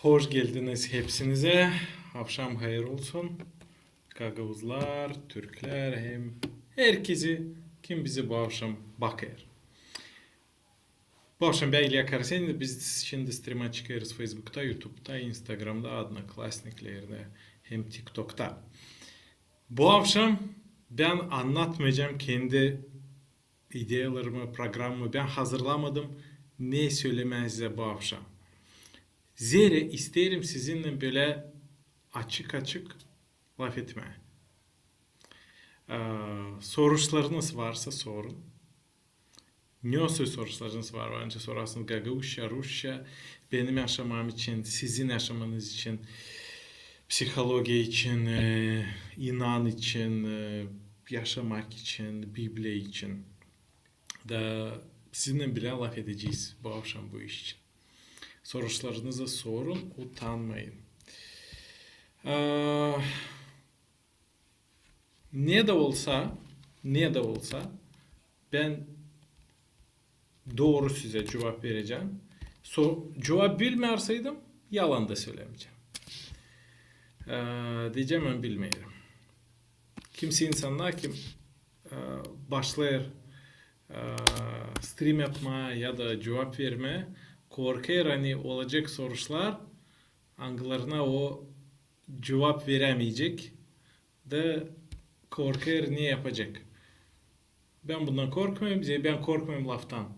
Hoş geldiniz hepsinize. Akşam hayır olsun. Gagavuzlar, Türkler hem herkesi kim bizi bu akşam bakar. Bu akşam ben İlya Karsen. Biz şimdi stream'a çıkarız Facebook'ta, YouTube'da, Instagram'da, Odnoklassnik'lerde hem TikTok'ta. Bu akşam ben anlatmayacağım kendi idealarımı, programımı ben hazırlamadım. Ne söylemezse bu akşam. Zira isterim sizinle böyle açık açık laf etme. Sorularınız varsa sorun. Ne olsa sorularınız var. Önce sorarsınız Gagavuşça, Rusça. Benim yaşamam için, sizin yaşamanız için, psikoloji için, inan için, yaşamak için, Biblia için. Da sizinle bile laf edeceğiz bu akşam bu iş için. Sorularınızı sorun, utanmayın. Ne de olsa ben doğru size cevap vereceğim. Cevap bilmeyerseydim yalan da söylemeyeceğim. Diyeceğim ben bilmiyorum. Kimse insanlar kim başlar stream yapmaya ya da cevap vermeye korkar hani olacak sorular hangilerine o cevap veremeyecek de korkar ne yapacak. Ben bundan korkmuyorum. Ben korkmuyorum laftan.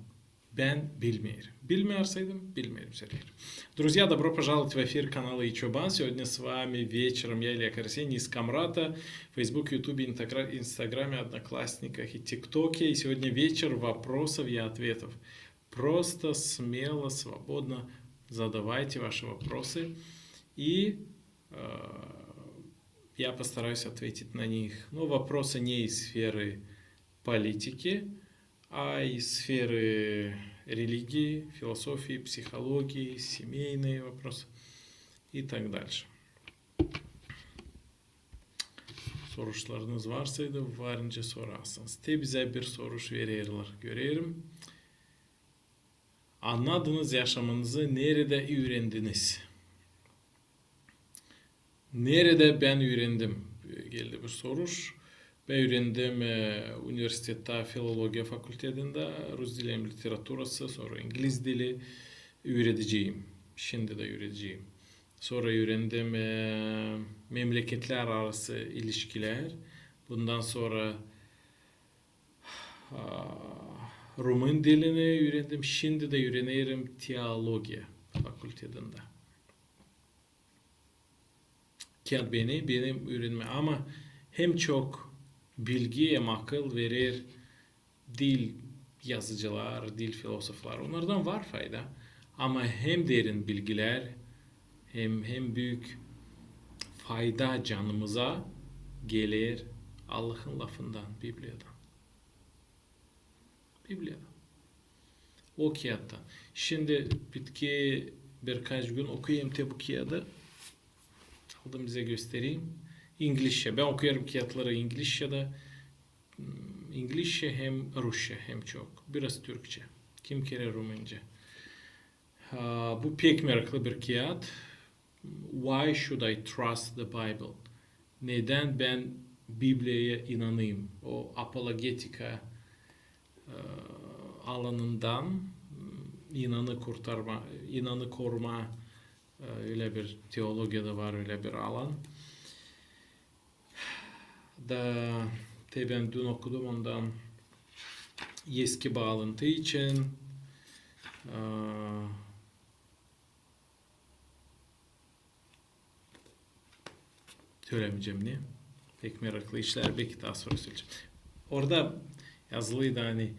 Ben bilmiyorum. Bilмеrsaydım, bilmiyorum söylerim. Друзья, добро пожаловать в эфир канала Ичобан. Сегодня с вами вечером я, Илья Карасень, из Камрата, в Facebook, YouTube, Инстаграме, Одноклассниках и ТикТоке. И сегодня вечер вопросов и ответов. Просто смело, свободно задавайте ваши вопросы. И я постараюсь ответить на них. Но вопросы не из сферы политики, а из сферы религии, философии, психологии, семейные вопросы и так дальше. Soruşlarınız varsaydı varınca sorarsınız. De bize bir soruş verirler. Görüyorum. Anladınız yaşamınızı nerede öğrendiniz? Nerede ben öğrendim? Geldi bir soruş. Ben öğrendim üniversitede filologiya fakültesinde Rus dili hem literatürası, sonra İngiliz dili öğreteceğim. Şimdi de öğreteceğim. Sonra öğrendim memleketler arası ilişkiler. Bundan sonra Rumun dilini öğrendim. Şimdi de öğrenirim teologiya fakültesinde. Benim öğrenme ama hem çok bilgi hem akıl verir dil yazıcılar, dil filozoflar. Onlardan var fayda. Ama hem derin bilgiler hem büyük fayda canımıza gelir Allah'ın lafından, Biblia'dan. O kağıttan. Şimdi bitki birkaç gün okuyayım bu kağıdı. Aldım bize göstereyim. İngilizce. Ben okuyorum kağıtları İngilizce'de. İngilizce hem Rusça hem çok. Biraz Türkçe. Kim kere Rumunca. Bu pek meraklı bir kağıt. Why should I trust the Bible? Neden ben Biblia'ya inanayım? O apologetika alanından inanı koruma öyle bir teologiyada var öyle bir alan. Ben dün okudum ondan eski bağlantı için söylemeyeceğim ne? Pek meraklı işler belki daha sonra söyleyeceğim. Orada yazılıydı hani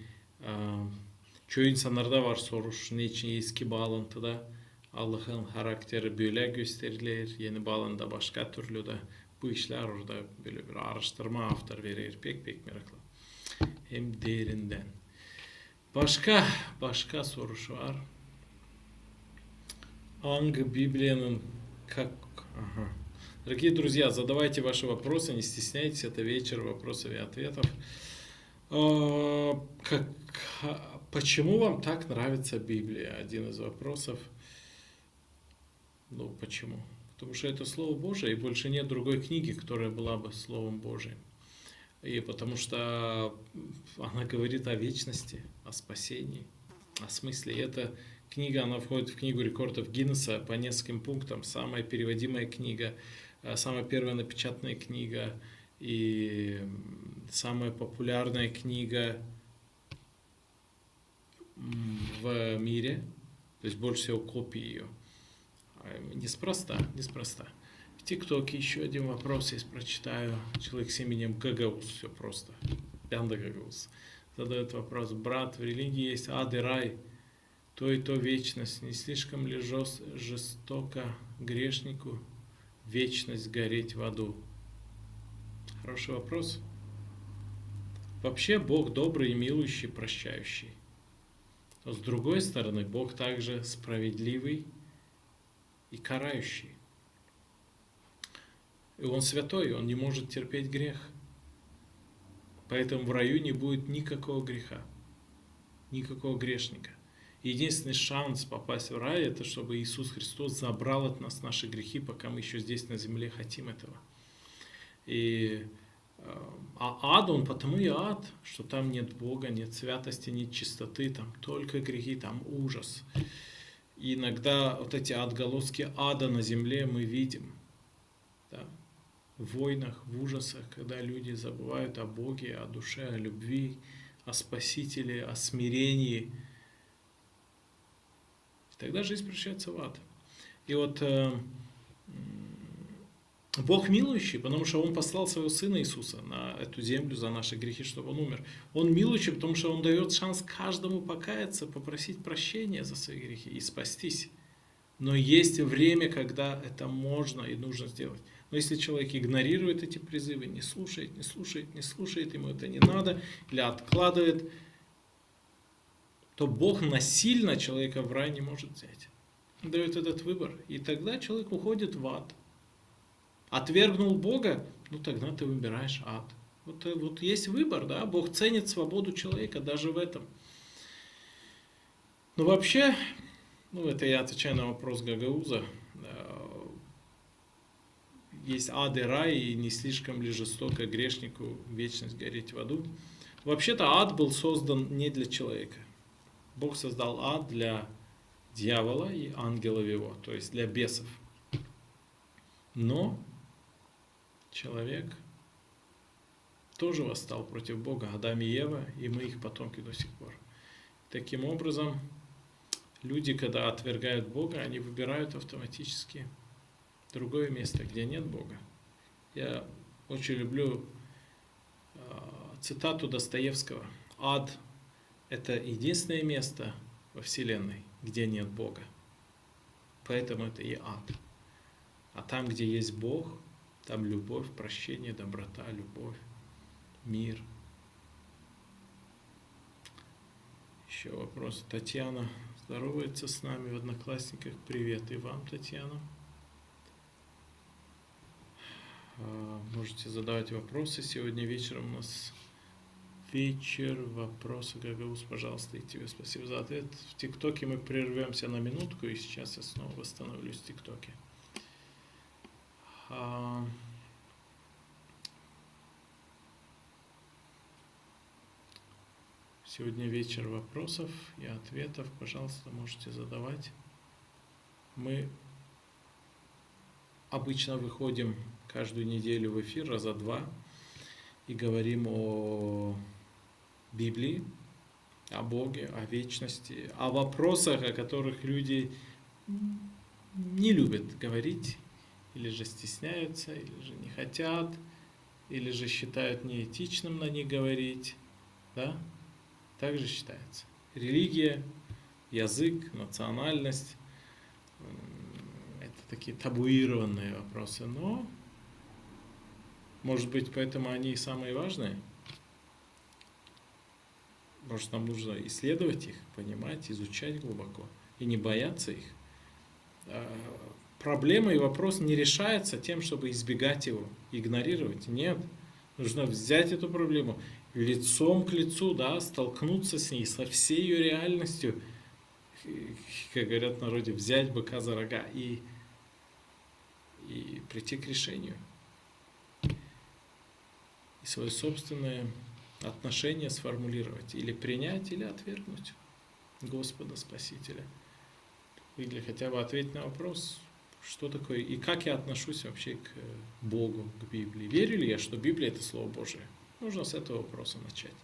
çoğu insanlarda var soruş ne için eski bağlantıda Allah'ın karakteri böyle gösterilir, yeni bağlantıda başka türlü de bu işler orada böyle bir araştırma haftar verir. Pek meraklı. Hem derinden. Başka sorusu var. Hangi Библияның Дорогие друзья, задавайте ваши вопросы, не стесняйтесь, это вечер вопросов и ответов. Почему вам так нравится Библия? Один из вопросов. Ну, почему? Потому что это Слово Божие, и больше нет другой книги, которая была бы Словом Божиим. И потому что она говорит о вечности, о спасении, о смысле. И эта книга, она входит в книгу рекордов Гиннесса по нескольким пунктам. Самая переводимая книга, самая первая напечатанная книга и самая популярная книга в мире. То есть больше всего копий ее. Неспроста, неспроста. В ТикТоке еще один вопрос есть, прочитаю. Человек с именем Гагаус, все просто. Пянда Гагаус. Задает вопрос: брат, в религии есть ад и рай, то и то вечность. Не слишком ли жестоко грешнику вечность гореть в аду? Хороший вопрос. Вообще Бог добрый, милующий, прощающий. Но с другой стороны, Бог также справедливый и карающий. И Он святой, Он не может терпеть грех. Поэтому в раю не будет никакого греха, никакого грешника. Единственный шанс попасть в рай — это чтобы Иисус Христос забрал от нас наши грехи, пока мы еще здесь на земле хотим этого. А ад, он потому и ад, что там нет Бога, нет святости, нет чистоты, там только грехи, там ужас. И иногда вот эти отголоски ада на земле мы видим, да, в войнах, в ужасах, когда люди забывают о Боге, о душе, о любви, о Спасителе, о смирении. И тогда жизнь превращается в ад. И вот Бог милующий, потому что Он послал Своего Сына Иисуса на эту землю за наши грехи, чтобы Он умер. Он милующий, потому что Он дает шанс каждому покаяться, попросить прощения за свои грехи и спастись. Но есть время, когда это можно и нужно сделать. Но если человек игнорирует эти призывы, не слушает, ему это не надо, или откладывает, то Бог насильно человека в рай не может взять. Он дает этот выбор, и тогда человек уходит в ад. Отвергнул Бога, ну тогда ты выбираешь ад. Вот есть выбор, да, Бог ценит свободу человека даже в этом. Но вообще, это я отвечаю на вопрос Гагауза. Есть ад и рай, и не слишком ли жестоко грешнику вечность гореть в аду. Вообще-то ад был создан не для человека. Бог создал ад для дьявола и ангелов его, то есть для бесов. Но человек тоже восстал против Бога, Адам и Ева, и мы их потомки до сих пор. Таким образом, люди, когда отвергают Бога, они выбирают автоматически другое место, где нет Бога. Я очень люблю цитату Достоевского. Ад — это единственное место во Вселенной, где нет Бога. Поэтому это и ад. А там, где есть Бог, там любовь, прощение, доброта, любовь, мир. Еще вопрос. Татьяна здоровается с нами в Одноклассниках. Привет и вам, Татьяна. Можете задавать вопросы. Сегодня вечером у нас вечер вопросы. Гагаус, пожалуйста, и тебе спасибо за ответ. В ТикТоке мы прервемся на минутку, и сейчас я снова восстановлюсь в ТикТоке. Сегодня вечер вопросов и ответов. Пожалуйста, можете задавать. Мы обычно выходим каждую неделю в эфир раза два и говорим о Библии, о Боге, о вечности, о вопросах, о которых люди не любят говорить, или же стесняются, или же не хотят, или же считают неэтичным на них говорить. Да? Так же считается. Религия, язык, национальность — это такие табуированные вопросы, но, может быть, поэтому они и самые важные. Может, нам нужно исследовать их, понимать, изучать глубоко и не бояться их. Проблема и вопрос не решается тем, чтобы избегать его, игнорировать. Нет. Нужно взять эту проблему лицом к лицу, да, столкнуться с ней, со всей ее реальностью, как говорят в народе, взять быка за рога и и прийти к решению. И свое собственное отношение сформулировать. Или принять, или отвергнуть Господа Спасителя. Или хотя бы ответить на вопрос, что такое и как я отношусь вообще к Богу, к Библии. Верю ли я, что Библия – это Слово Божие? Нужно с этого вопроса начать.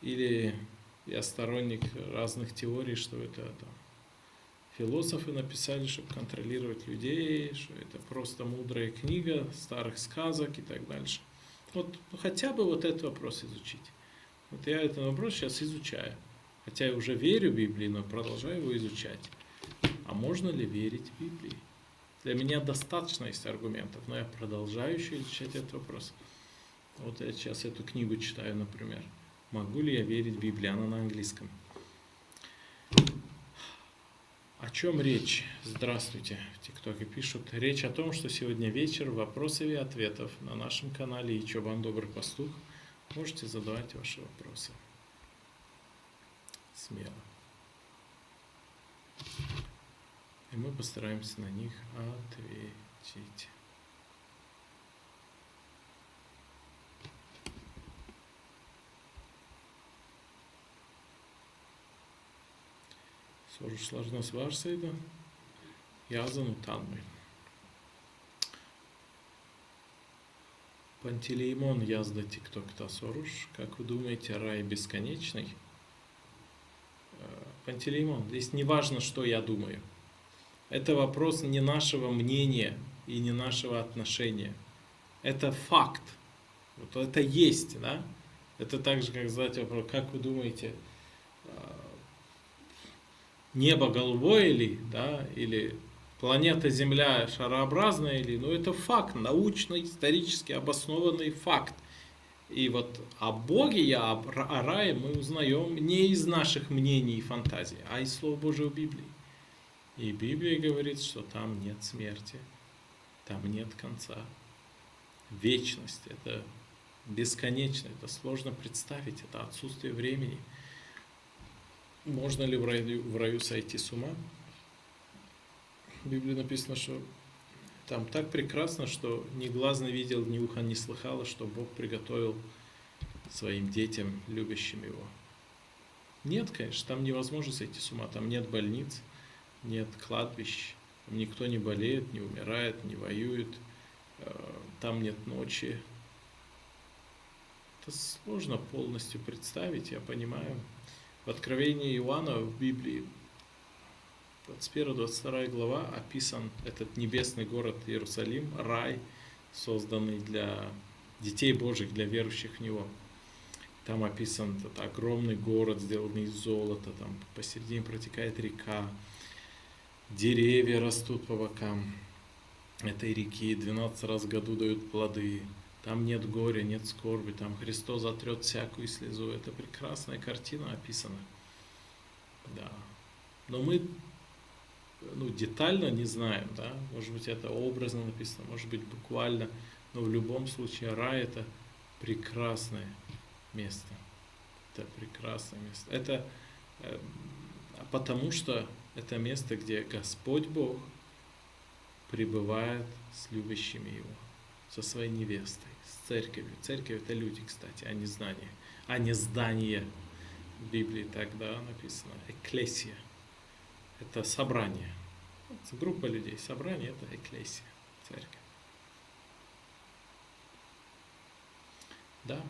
Или я сторонник разных теорий, что это там, философы написали, чтобы контролировать людей, что это просто мудрая книга старых сказок и так дальше. Вот хотя бы вот этот вопрос изучить. Вот я этот вопрос сейчас изучаю. Хотя я уже верю в Библию, но продолжаю его изучать. А можно ли верить в Библии? Для меня достаточно есть аргументов, но я продолжаю еще изучать этот вопрос. Вот я сейчас эту книгу читаю, например. Могу ли я верить в Библию? Она на английском. О чем речь? Здравствуйте, в ТикТоке пишут. Речь о том, что сегодня вечер вопросов и ответов на нашем канале «И чё вам добрый пастух». Можете задавать ваши вопросы. Смело. И мы постараемся на них ответить. Sorularınız varsaydı yazın utanmayın. Пантелеймон yazdı TikTok'ta soruş. Как вы думаете, рай бесконечный? Пантелеймон, здесь не важно, что я думаю. Это вопрос не нашего мнения и не нашего отношения. Это факт. Вот это есть, да? Это так же, как задать вопрос, как вы думаете, небо голубое ли, да, или планета Земля шарообразная ли, но это факт, научный, исторически обоснованный факт. И вот о Боге и о рае мы узнаем не из наших мнений и фантазий, а из Слова Божьего Библии. И Библия говорит, что там нет смерти, там нет конца. Вечность – это бесконечно, это сложно представить, это отсутствие времени. Можно ли в раю сойти с ума? В Библии написано, что там так прекрасно, что ни глаз не видел, ни ухо не слыхало, что Бог приготовил своим детям, любящим Его. Нет, конечно, там невозможно сойти с ума, там нет больниц, нет кладбищ, там никто не болеет, не умирает, не воюет, там нет ночи. Это сложно полностью представить, я понимаю. В Откровении Иоанна в Библии 21-22 глава описан этот небесный город Иерусалим, рай, созданный для детей Божьих, для верующих в Него. Там описан этот огромный город, сделанный из золота, там посередине протекает река, деревья растут по бокам этой реки, 12 раз в году дают плоды. Там нет горя, нет скорби, там Христос отрет всякую слезу. Это прекрасная картина описана. Да. Но мы детально не знаем, да? Может быть, это образно написано, может быть, буквально. Но в любом случае рай – это прекрасное место. Это прекрасное место. Это потому что это место, где Господь Бог пребывает с любящими Его, со своей невестой, с церковью. Церковь – это люди, кстати, а не знания, а не здание. В Библии тогда написано «экклесия». Это собрание. Это группа людей. Собрание – это экклесия, церковь. Да.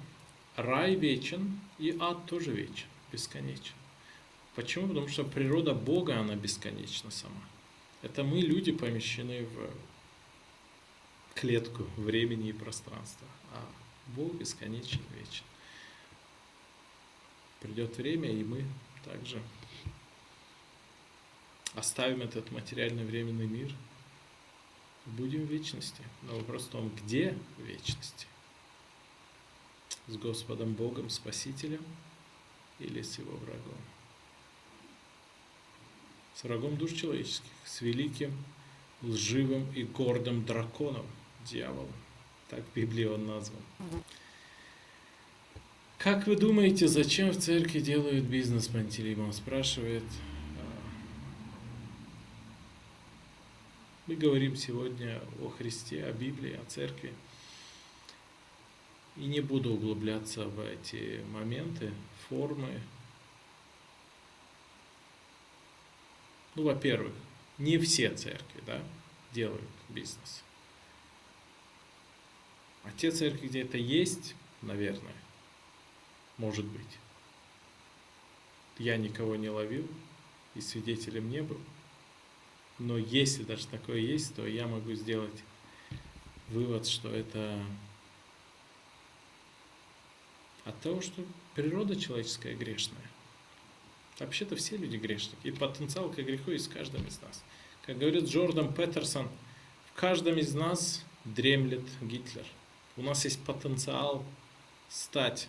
Рай вечен, и ад тоже вечен, бесконечен. Почему? Потому что природа Бога, она бесконечна сама. Это мы, люди, помещены в клетку времени и пространства. А Бог бесконечен, вечен. Придет время, и мы также оставим этот материальный временный мир. Будем в вечности. Но вопрос в том, где в вечности? С Господом Богом, Спасителем, или с Его врагом? С врагом душ человеческих, с великим, лживым и гордым драконом, дьяволом. Так в Библии он назван. Как вы думаете, зачем в церкви делают бизнес, Пантелеймон спрашивает. В Мы говорим сегодня о Христе, о Библии, о Церкви. И не буду углубляться в эти моменты, формы. Ну, во-первых, не все церкви, да, делают бизнес. А те церкви, где это есть, наверное, может быть. Я никого не ловил и свидетелем не был. Но если даже такое есть, то я могу сделать вывод, что это от того, что природа человеческая грешная. Вообще-то все люди грешники. И потенциал к греху есть в каждом из нас. Как говорит Джордан Петерсон, в каждом из нас дремлет Гитлер. У нас есть потенциал стать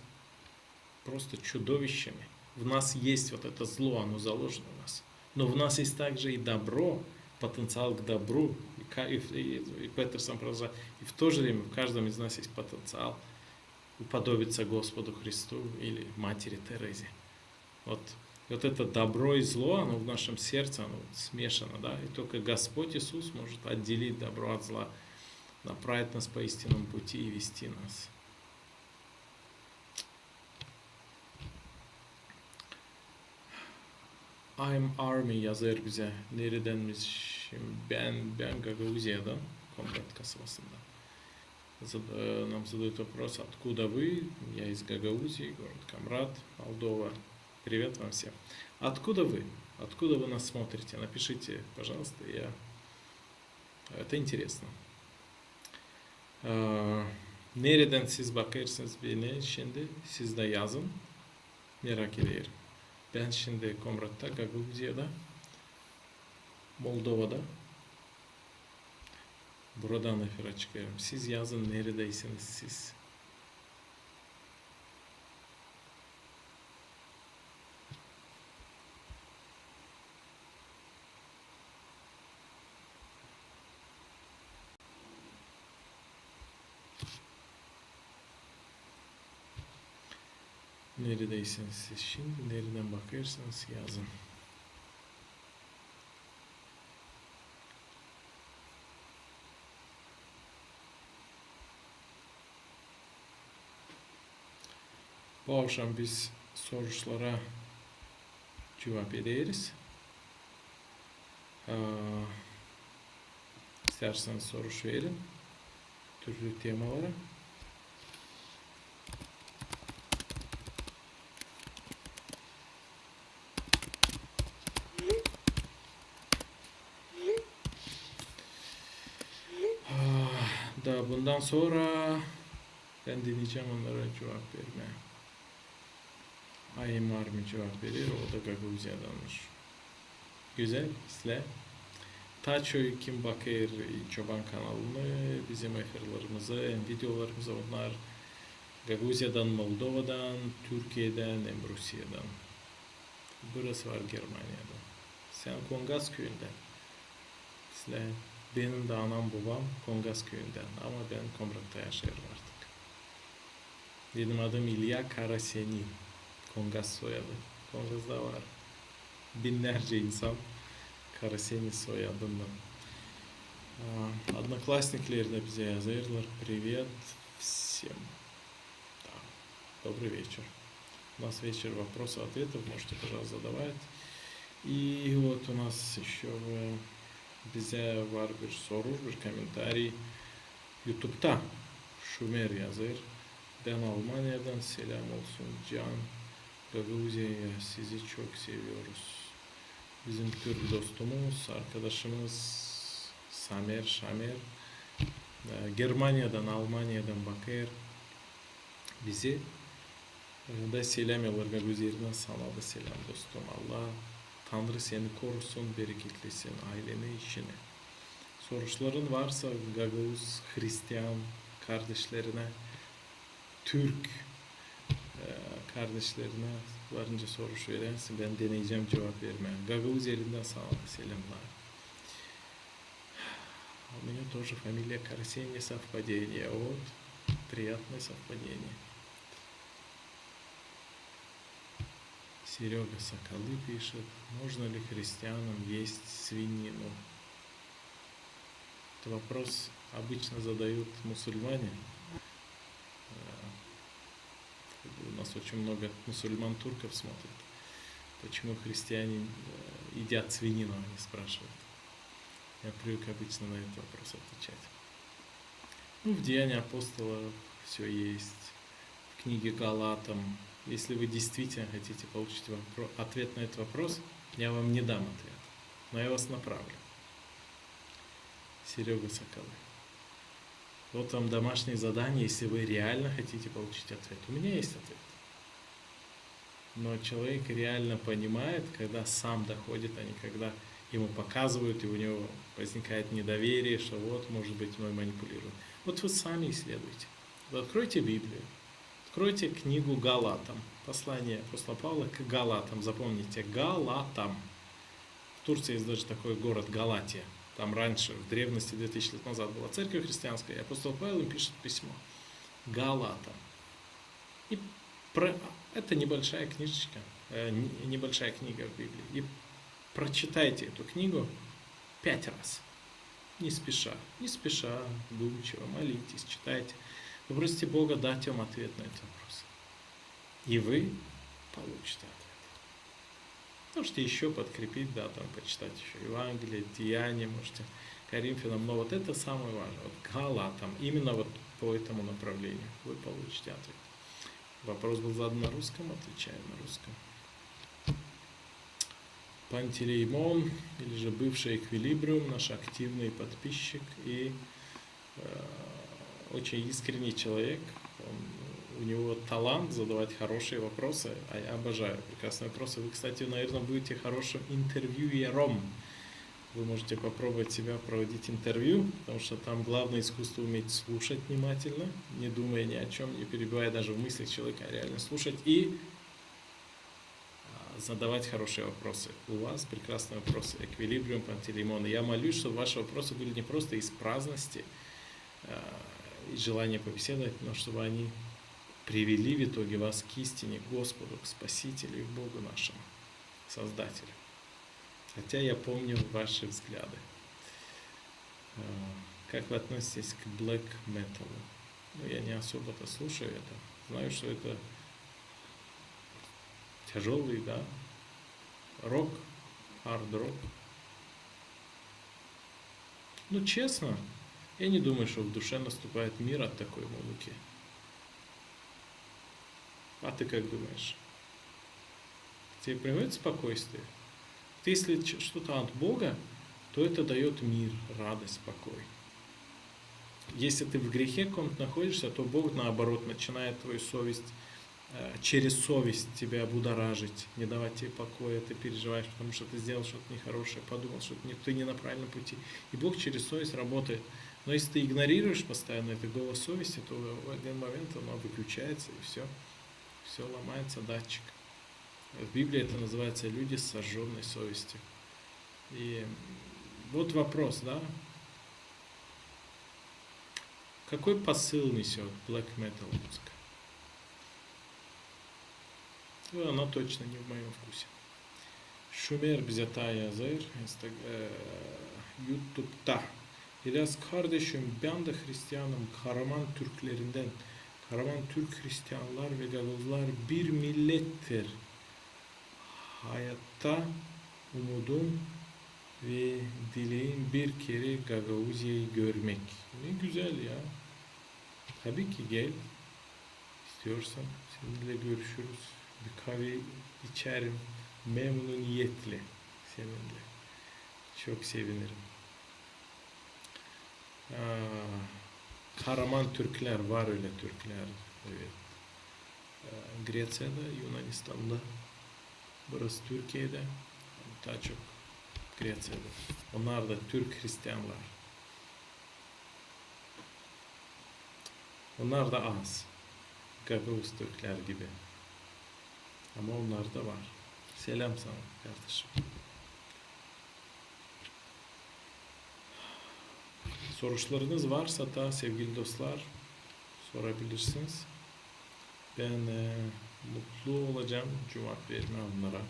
просто чудовищами. В нас есть вот это зло, оно заложено в нас. Но в нас есть также и добро, потенциал к добру. И Петерсон продолжает. И в то же время в каждом из нас есть потенциал уподобиться Господу Христу или Матери Терезе. Вот это добро и зло, оно в нашем сердце, оно смешано, да, и только Господь Иисус может отделить добро от зла, направить нас по истинному пути и вести нас. I'm Army yazar bize. Neredenmişim? Ben Гагаузиядан, Комрад Касабасында. Нам задают вопрос, откуда вы? Я из Гагаузии, город Комрад, Молдова. Привет вам всем. Откуда вы? Откуда вы нас смотрите? Напишите, пожалуйста, это интересно. Nereden siz bakıyorsunuz beni şimdi? Siz de yazın. Merak ediyorum. Ben şimdi Komrat'ta, Gagauziya'da, Moldova'da. Buradan efira çıkıyorum. Siz yazın, neredeysiniz siz? Neredeysiniz siz şimdi? Nereden bakıyorsanız yazın. Bu akşam biz sorulara cevap ederiz. İsterseniz soru verin. Türlü temalara. Da bundan sonra ben deneyeceğim onlara cevap vermeye. Ayım var mı cevap verir, o da Gagauziya'danmış. Güzel, izle. Taçoy Kim Bakır Çoban kanalını, bizim efirlerimizi, videolarımızı onlar Gagauziya'dan, Moldova'dan, Türkiye'den, hem Rusya'dan. Burası var Germanya'da. Sen Kongas köyünden. İzle. Benim de anam babam Kongas köyünden ama ben Komrat'ta yaşıyorum artık. Benim adım İlya Karasenin. Kongas soyadı. Kongas'da var binlerce insan Karasenin soyadından. Одноклассникler de bize yazarlar. Привет всем. Да. Добрый вечер. У нас вечер вопросов-ответов. Можете, пожалуйста, задавать. И вот у нас еще bize var bir soru, bir komentarий YouTube'da. Şumer yazır. Ben Almanya'dan selam olsun Can. Gagauziya'ya sizi çok seviyoruz. Bizim Türk dostumuz, arkadaşımız Şamer. Germanya'dan, Almanya'dan bakır. Bizi da selam yollar Gagauziya'dan, sana da selam dostum. Allah Tanrı seni korusun, bereketlesin aileni, işini. Soruların varsa Gagauz, Hristiyan kardeşlerine, Türk kardeşlerine varınca soru verirsin. Ben deneyeceğim cevap vermeye. Gagauz yerinden sana da selamlar. У меня тоже фамилия Карасень, не совпадение. Вот, приятное совпадение. Серега Соколы пишет, можно ли христианам есть свинину? Этот вопрос обычно задают мусульмане. У нас очень много мусульман-турков смотрят. Почему христиане едят свинину, они спрашивают. Я привык обычно на этот вопрос отвечать. В Деянии апостолов все есть. В книге Галатам. Если вы действительно хотите получить ответ на этот вопрос, я вам не дам ответ, но я вас направлю. Серега Соколы. Вот вам домашнее задание, если вы реально хотите получить ответ. У меня есть ответ. Но человек реально понимает, когда сам доходит, а не когда ему показывают, и у него возникает недоверие, что вот, может быть, мной манипулируют. Вот вы сами исследуйте. Вы откройте Библию, откройте книгу Галатам, послание апостола Павла к Галатам. Запомните, Галатам. В Турции есть даже такой город Галатия. Там раньше, в древности, 2000 лет назад была церковь христианская, и апостол Павел им пишет письмо. Галатам. И это небольшая книжечка, небольшая книга в Библии. И прочитайте эту книгу 5 раз. Не спеша, вдумчиво, молитесь, читайте. Попросите Бога дать вам ответ на этот вопрос. И вы получите ответ. Можете еще подкрепить, да, там почитать еще Евангелие, Деяния, можете Коринфянам, но вот это самое важное. Вот Галатам, именно вот по этому направлению вы получите ответ. Вопрос был задан на русском, отвечаю на русском. Пантелеймон, или же бывший Эквилибриум, наш активный подписчик и очень искренний человек. У него талант задавать хорошие вопросы, а я обожаю прекрасные вопросы. Вы, кстати, наверное, будете хорошим интервьюером. Вы можете попробовать себя проводить интервью, потому что там главное искусство уметь слушать внимательно, не думая ни о чем, не перебивая даже в мыслях человека, а реально слушать и задавать хорошие вопросы. У вас прекрасные вопросы. Эквилибриум, Пантелеймон. Я молюсь, чтобы ваши вопросы были не просто из праздности и желания побеседовать, но чтобы они привели в итоге вас к истине, к Господу, к Спасителю и к Богу нашему, Создателю. Хотя я помню ваши взгляды. Как вы относитесь к black metal? Ну, я не особо-то слушаю это. Знаю, что это тяжелый, да, рок, хард-рок. Ну, честно, я не думаю, что в душе наступает мир от такой музыки. А ты как думаешь? Тебе приходит спокойствие? Если что-то от Бога, то это дает мир, радость, покой. Если ты в грехе каком-то находишься, то Бог, наоборот, начинает твою совесть, через совесть тебя будоражить, не давать тебе покоя, ты переживаешь, потому что ты сделал что-то нехорошее, подумал, что ты не на правильном пути. И Бог через совесть работает. Но если ты игнорируешь постоянно это голос совести, то в один момент оно выключается, и все ломается, датчик. В Библии это называется люди с сожженной совестью. И вот вопрос, да? Какой посыл несет black metal музыка? Ну, она точно не в моем вкусе. Şumer bize yazır YouTube'da. İlyas kardeşim, ben de Hristiyanım. Karaman Türklerinden. Karaman Türk Hristiyanlar ve Gagavuzlar bir millettir. Hayatta umudum ve dileğim bir kere Gagavuzya'yı görmek. Ne güzel ya. Tabii ki gel. İstiyorsan seninle görüşürüz. Bir kahve içerim. Memnuniyetle seninle. Çok sevinirim. Karaman Türkler var, öyle Türkler. Evet. Greciya'da, Yunanistan'da. Burası Türkiye'de. Daha çok Greciya'da. Onlar da Türk Hristiyanlar. Onlar da az. Gagavuz Türkler gibi. Ama onlar da var. Selam sana kardeşim. Soruşlarınız varsa da sevgili dostlar sorabilirsiniz. Ben mutlu olacağım cevap verme onlara.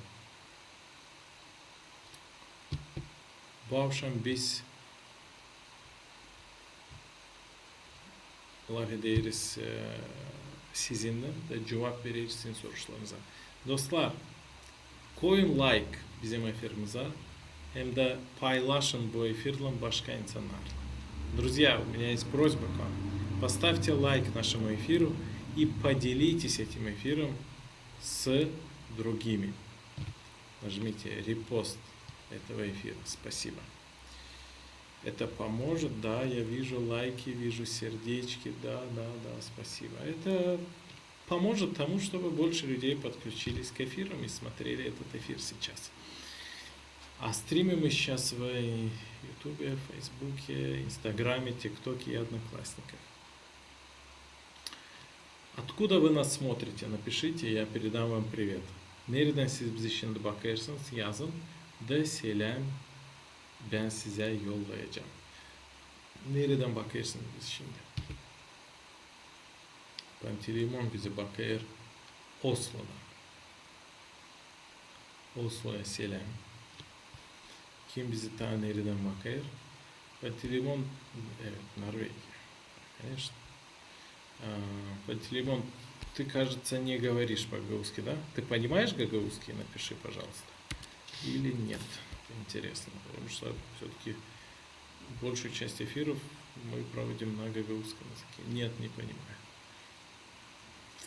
Bu akşam biz Alloh ederiz sizin de cevap veririz sizin sorularınıza. Dostlar, koyun like bizim efirimize, hem de paylaşın bu эфирle başka insanlarla. Друзья, у меня есть просьба к вам. Поставьте лайк нашему эфиру и поделитесь этим эфиром с другими. Нажмите репост этого эфира. Спасибо. Это поможет, да, я вижу лайки, вижу сердечки, да, спасибо. Это поможет тому, чтобы больше людей подключились к эфирам и смотрели этот эфир сейчас. А стримим мы сейчас в Ютубе, Фейсбуке, Инстаграме, ТикТоке и Одноклассниках. Откуда вы нас смотрите? Напишите, я передам вам привет. Nereden siz bizi şimdi bakıyorsunuz? Yazın. De selam. Ben size yollayacağım. Nereden bakıyorsunuz biz şimdi? Panteleimon bize bakıyor Oslo'dan. Oslo'ya selam. Kim bizi ta nereden bakıyor? Panteleimon, evet, Норвегия. Конечно. Пантелеймон, ты, кажется, не говоришь по-гаусски, да? Ты понимаешь гагаузский? Напиши, пожалуйста. Или нет. Интересно, потому что все-таки большую часть эфиров мы проводим на гагаузском языке. Нет, не понимаю.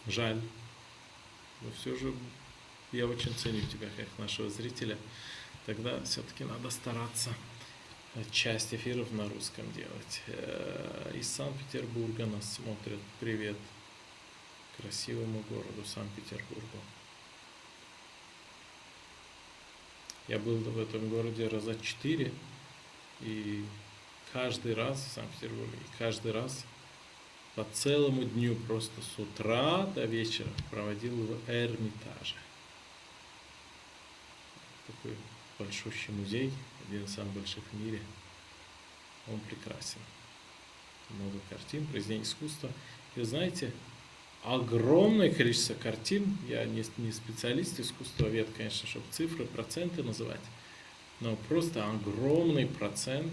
Жаль. Но все же я очень ценю тебя как нашего зрителя. Тогда все-таки надо стараться часть эфиров на русском делать. Из Санкт-Петербурга нас смотрят. Привет красивому городу Санкт-Петербургу. Я был в этом городе раза 4, и каждый раз в Санкт-Петербурге, и каждый раз по целому дню, просто с утра до вечера проводил в Эрмитаже. Такой большущий музей, один из самых больших в мире. Он прекрасен. Много картин, произведений искусства. И вы знаете, огромное количество картин, я не специалист искусствовед, конечно, чтобы цифры, проценты называть, но просто огромный процент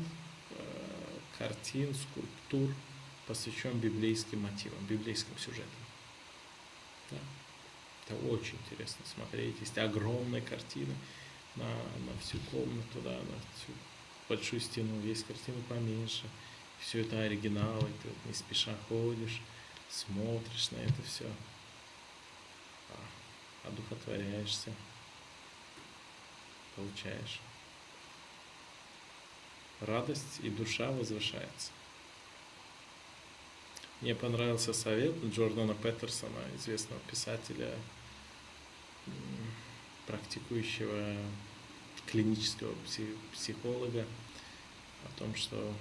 картин, скульптур посвящен библейским мотивам, библейским сюжетам. Да. Это очень интересно смотреть. Есть огромные картины на всю комнату, да, на всю большую стену, есть картины поменьше. Все это оригиналы, ты вот не спеша ходишь, смотришь на это все, одухотворяешься, получаешь радость, и душа возвышается. Мне понравился совет Джордана Петерсона, известного писателя, практикующего клинического психолога, о том, что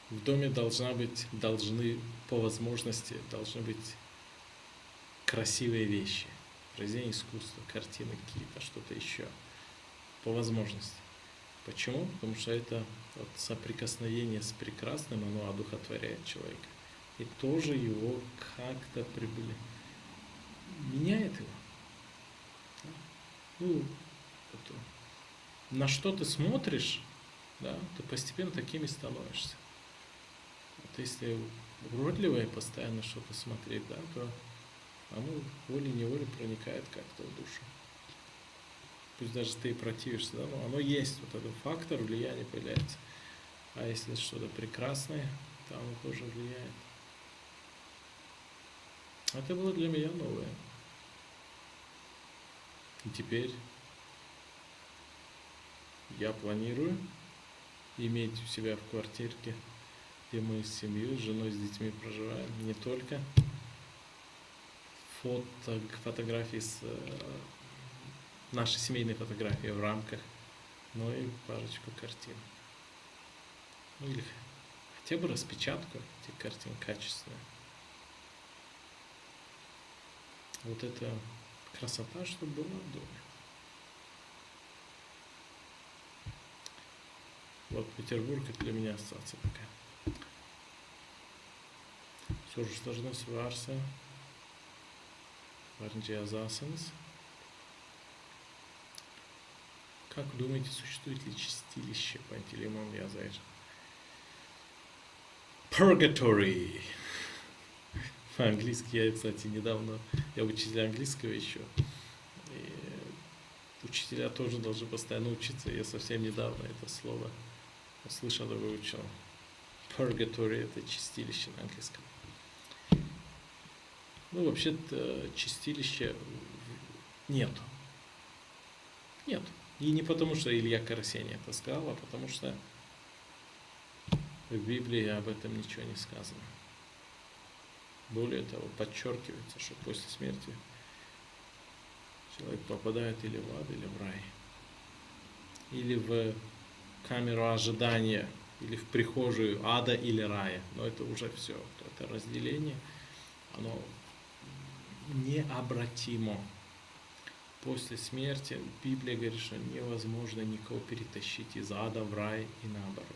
в доме должны по возможности должны быть красивые вещи, произведения искусства, картины какие-то, что-то еще, по возможности. Почему? Потому что это вот соприкосновение с прекрасным, оно одухотворяет человека. И тоже его как-то меняет его. Ну, на что ты смотришь, да, ты постепенно таким и становишься. Вот если уродливое постоянно что-то смотреть, да, то оно волей-неволей проникает как-то в душу. Пусть даже ты и противишься, да, но оно есть, вот этот фактор влияния появляется. А если что-то прекрасное, то оно тоже влияет. Это было для меня новое. И теперь я планирую иметь у себя в квартирке, где мы с семьей, с женой, с детьми проживаем, не только фотографии наши семейные фотографии в рамках, но и парочку картин. Ну или хотя бы распечатку этих картин качественную. Вот это красота, чтобы была в доме. Вот Петербург — это для меня ассоциация такая. Sorularınız varsa varınca yazarsınız. Как думаете, существует ли чистилище Пантелеймон Язайр? Purgatory. По-английски я, кстати, недавно, я учитель английского еще. И учителя тоже должны постоянно учиться. Я совсем недавно это слово услышал и выучил. Purgatory — это чистилище на английском. Ну, вообще-то, чистилища нету. Нет. И не потому, что Илья Карасень это сказал, а потому что в Библии об этом ничего не сказано. Более того, подчеркивается, что после смерти человек попадает или в ад, или в рай. Или в камеру ожидания, или в прихожую ада или рая. Но это уже все. Это разделение, оно необратимо. После смерти Библия говорит, что невозможно никого перетащить из ада в рай и наоборот.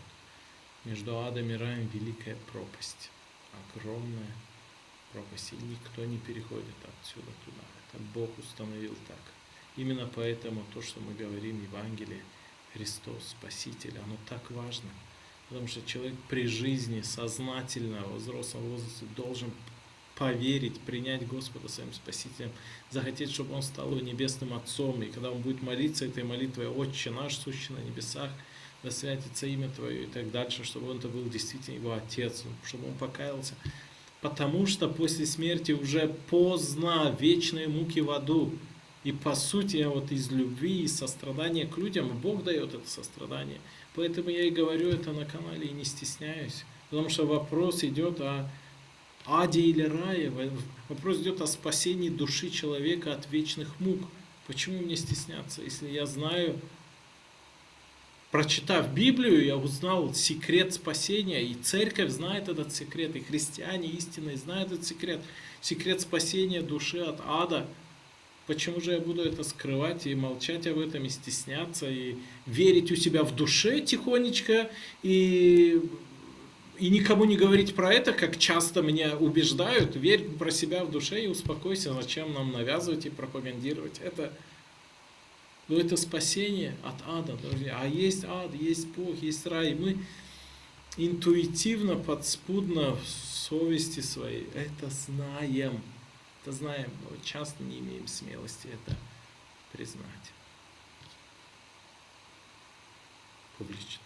Между адом и раем великая пропасть. Огромная пропасть. И никто не переходит отсюда туда. Это Бог установил так. Именно поэтому то, что мы говорим, Евангелие, Христос, Спаситель, оно так важно. Потому что человек при жизни, сознательно, в взрослом возрасте должен поверить, принять Господа своим Спасителем, захотеть, чтобы Он стал его небесным Отцом. И когда он будет молиться этой молитвой: «Отче наш, сущий на небесах, да святится имя Твое», и так дальше, чтобы он это был действительно его Отец, чтобы он покаялся. Потому что после смерти уже поздно, вечные муки в аду. И по сути, вот из любви и сострадания к людям Бог дает это сострадание. Поэтому я и говорю это на канале и не стесняюсь. Потому что вопрос идет о аде или рае, вопрос идет о спасении души человека от вечных мук. Почему мне стесняться, если я знаю, прочитав Библию, я узнал секрет спасения, и церковь знает этот секрет, и христиане истинные знают этот секрет, секрет спасения души от ада. Почему же я буду это скрывать и молчать об этом, и стесняться, и верить у себя в душе тихонечко, и никому не говорить про это, как часто меня убеждают? Верь про себя в душе и успокойся, зачем нам навязывать и пропагандировать это? Но это спасение от ада. А есть ад, есть Бог, есть рай. Мы интуитивно, подспудно в совести своей это знаем. Это знаем, но часто не имеем смелости это признать публично.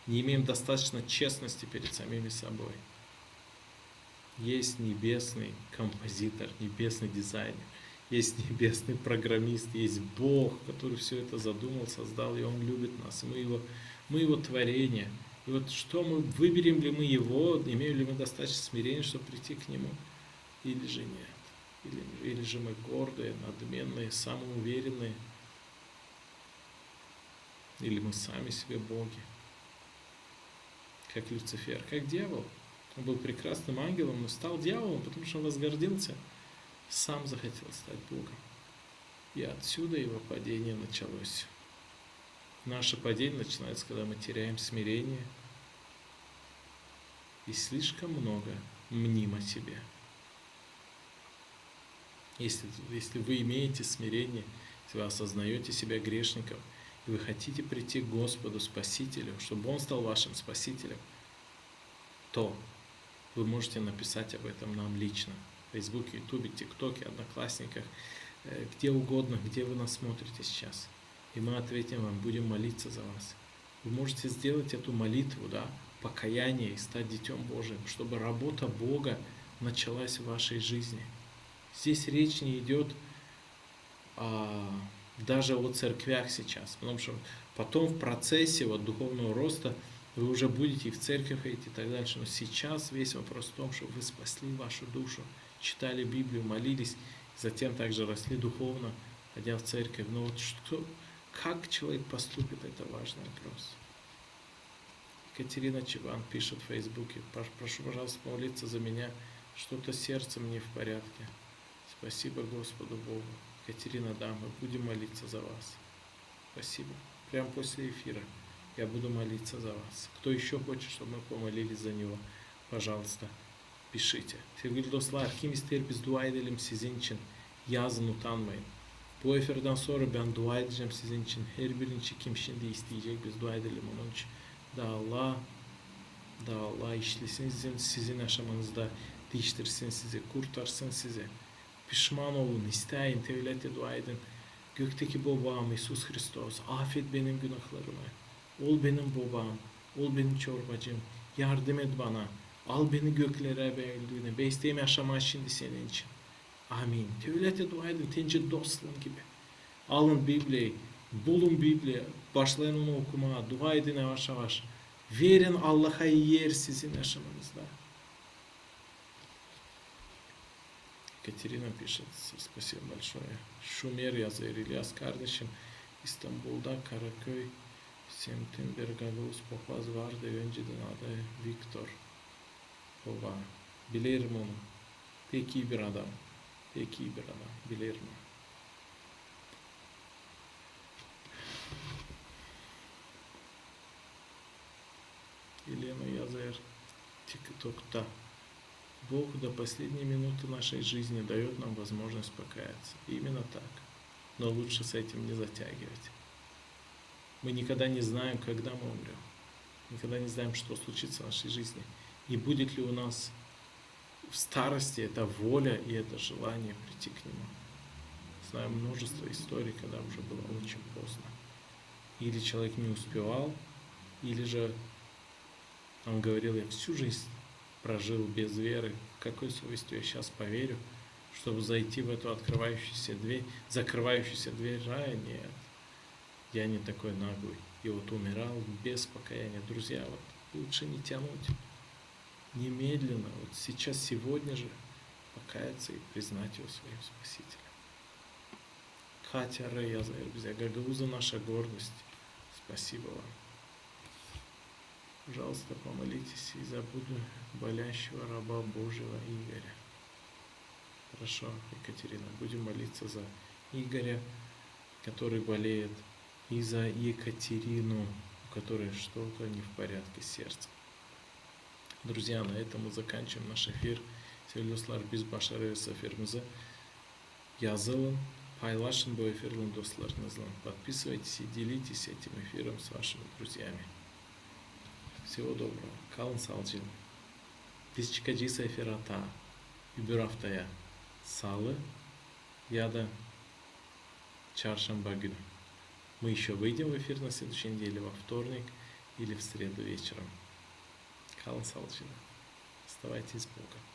Не имеем достаточно честности перед самими собой. Есть небесный композитор, небесный дизайнер, есть небесный программист, есть Бог, который все это задумал, создал, и Он любит нас, и мы его творение. И вот что мы, выберем ли мы Его, имеем ли мы достаточно смирения, чтобы прийти к Нему, или же нет. Или же мы гордые, надменные, самоуверенные, или мы сами себе боги. Как Люцифер, как дьявол. Он был прекрасным ангелом, но стал дьяволом, потому что он возгордился, сам захотел стать Богом. И отсюда его падение началось. Наше падение начинается, когда мы теряем смирение и слишком много мним о себе. Если вы имеете смирение, если вы осознаете себя грешником, и вы хотите прийти к Господу, Спасителю, чтобы Он стал вашим Спасителем, то вы можете написать об этом нам лично. В Фейсбуке, Ютубе, ТикТоке, Одноклассниках, где угодно, где вы нас смотрите сейчас. И мы ответим вам, будем молиться за вас. Вы можете сделать эту молитву, покаяние и стать Детем Божиим, чтобы работа Бога началась в вашей жизни. Здесь речь не идет даже о церквях сейчас, потому что потом в процессе духовного роста вы уже будете и в церковь ходить и так дальше. Но сейчас весь вопрос в том, чтобы вы спасли вашу душу, читали Библию, молились, затем также росли духовно, ходя в церковь. Но как человек поступит, это важный вопрос. Екатерина Чиван пишет в Фейсбуке: прошу, пожалуйста, помолиться за меня, что-то с сердцем не в порядке. Спасибо Господу Богу. Екатерина, да, мы будем молиться за вас. Спасибо. Прямо после эфира я буду молиться за вас. Кто еще хочет, чтобы мы помолились за него, пожалуйста, пишите. Sevgili dostlar, kim ister biz dua edelim sizin için, yazın, utanmayın. Bu eferden sonra ben dua edeceğim sizin için. Her birinci kim şimdi isteyecek, biz dua edelim onun için. Da Allah da Allah işlesin sizin aşamanızda, değiştirsin sizi, kurtarsın sizi. Pişman olun, isteyin, tevhid dua edin. Gökteki babam İsus Hristos, affet benim günahlarımı. Ol benim babam, ol benim çorbacım. Yardım et bana. Al beni göklere ve öldüğüne. Ve isteğimi yaşamak şimdi senin için. Amin. Tevhid dua edin, tence dostluğun gibi. Alın Bibli'yi, bulun Bibli'yi, başlayın onu okumaya, dua edin yavaş yavaş. Verin Allah'a yer sizin yaşamınızda. Катерина пишет, спасибо большое. Шумер yazıyor İlyas kardeşim. İstanbul'da Karaköy semtin bir Gagavuz papaz vardı. Önceden adı Viktor. Baba. Bilirim onu. Pek iyi bir adam. Pek iyi bir adam. Bilirim. Елена yazıyor TikTok'ta. Бог до последней минуты нашей жизни дает нам возможность покаяться. Именно так. Но лучше с этим не затягивать. Мы никогда не знаем, когда мы умрем. Никогда не знаем, что случится в нашей жизни. И будет ли у нас в старости эта воля и это желание прийти к Нему. Знаю множество историй, когда уже было очень поздно. Или человек не успевал, или же он говорил, я всю жизнь прожил без веры, какой совестью я сейчас поверю, чтобы зайти в эту открывающуюся дверь, закрывающуюся дверь рая? Нет, я не такой наглый. И вот умирал без покаяния. Друзья, вот лучше не тянуть, немедленно, вот сейчас, сегодня же покаяться и признать его своим Спасителем. Катя Рэй, Гагауза наша гордость. Спасибо вам. Пожалуйста, помолитесь и за болящего раба Божьего Игоря. Хорошо, Екатерина, будем молиться за Игоря, который болеет, и за Екатерину, у которой что-то не в порядке с сердцем. Друзья, на этом мы заканчиваем наш эфир. Sevgili dostlar, biz başarıyoruz efirimizi. Yazılın, paylaşın bu эфирін dostlarınızla. Подписывайтесь и делитесь этим эфиром с вашими друзьями. Всего доброго. Kalın sağlıcakla. Biz çıkacağız efirata öbür haftaya salı ya da çarşamba günü. Мы еще выйдем в эфир на следующей неделе во вторник или в среду вечером. Kalın sağlıcакla. Оставайтесь с Богом.